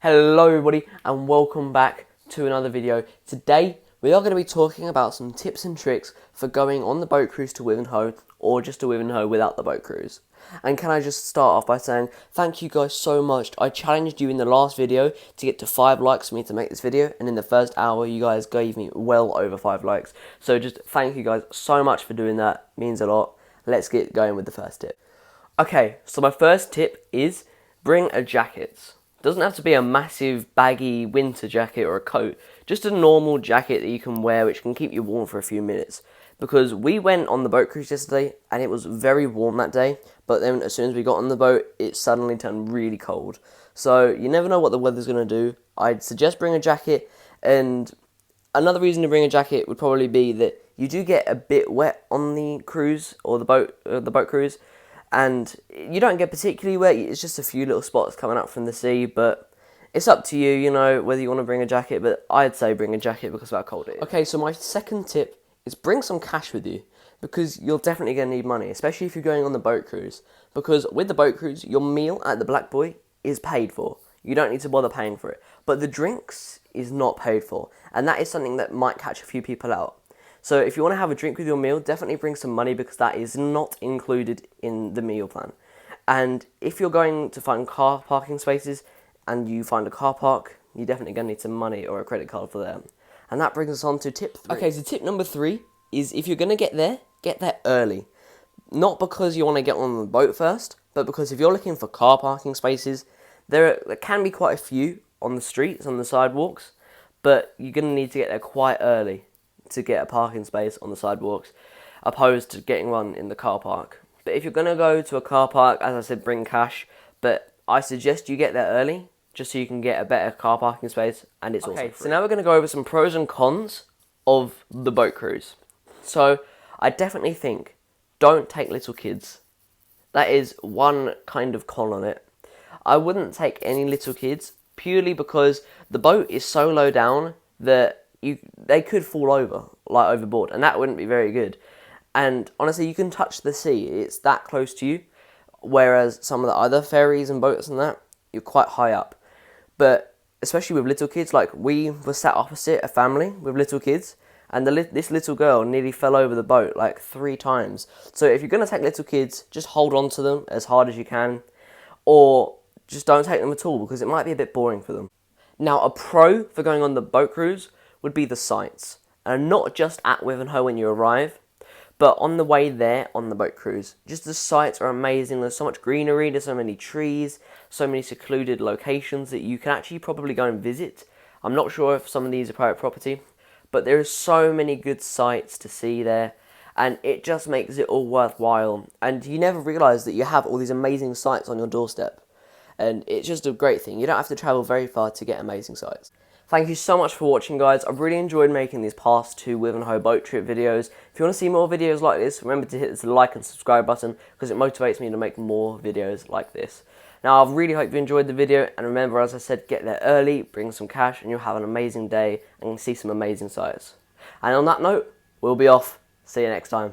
Hello everybody and welcome back to another video. Today we are going to be talking about some tips and tricks for going on the boat cruise to Wivenhoe or just to Wivenhoe without the boat cruise. And can I just start off by saying thank you guys so much. I challenged you in the last video to get to 5 likes for me to make this video, and in the first hour you guys gave me well over 5 likes. So just thank you guys so much for doing that, it means a lot. Let's get going with the first tip. Okay, so my first tip is bring a jacket. Doesn't have to be a massive baggy winter jacket or a coat, just a normal jacket that you can wear which can keep you warm for a few minutes. Because we went on the boat cruise yesterday and it was very warm that day, but then as soon as we got on the boat it suddenly turned really cold. So you never know what the weather's going to do. I'd suggest bring a jacket, and another reason to bring a jacket would probably be that you do get a bit wet on the cruise or the boat cruise. And you don't get particularly wet, it's just a few little spots coming up from the sea, but it's up to you, you know, whether you want to bring a jacket, but I'd say bring a jacket because of how cold it is. Okay, so my second tip is bring some cash with you, because you're definitely going to need money, especially if you're going on the boat cruise, because with the boat cruise, your meal at the Black Boy is paid for. You don't need to bother paying for it, but the drinks is not paid for, and that is something that might catch a few people out. So if you want to have a drink with your meal, definitely bring some money because that is not included in the meal plan. And if you're going to find car parking spaces and you find a car park, you're definitely going to need some money or a credit card for them. And that brings us on to tip 3. Okay, so tip number 3 is if you're going to get there early. Not because you want to get on the boat first, but because if you're looking for car parking spaces, there can be quite a few on the streets, on the sidewalks, but you're going to need to get there quite early to get a parking space on the sidewalks, opposed to getting one in the car park. But if you're going to go to a car park, as I said, bring cash, but I suggest you get there early, just so you can get a better car parking space, and it's also free. So now we're going to go over some pros and cons of the boat cruise. So I definitely think don't take little kids. That is one kind of con on it. I wouldn't take any little kids, purely because the boat is so low down that they could fall over, like overboard, and that wouldn't be very good. And honestly, you can touch the sea, it's that close to you, whereas some of the other ferries and boats and that, you're quite high up. But especially with little kids, like we were sat opposite a family with little kids, and this little girl nearly fell over the boat like 3 times. So if you're going to take little kids, just hold on to them as hard as you can, or just don't take them at all, because it might be a bit boring for them. Now, a pro for going on the boat cruise would be the sights, and not just at Wivenhoe when you arrive, but on the way there on the boat cruise. Just the sights are amazing. There's so much greenery, there's so many trees, so many secluded locations that you can actually probably go and visit. I'm not sure if some of these are private property, but there are so many good sights to see there, and it just makes it all worthwhile. And you never realise that you have all these amazing sights on your doorstep, and it's just a great thing. You don't have to travel very far to get amazing sights. Thank you so much for watching, guys. I've really enjoyed making these past 2 Wivenhoe boat trip videos. If you want to see more videos like this, remember to hit the like and subscribe button, because it motivates me to make more videos like this. Now, I really hope you enjoyed the video, and remember, as I said, get there early, bring some cash, and you'll have an amazing day and see some amazing sights. And on that note, we'll be off. See you next time.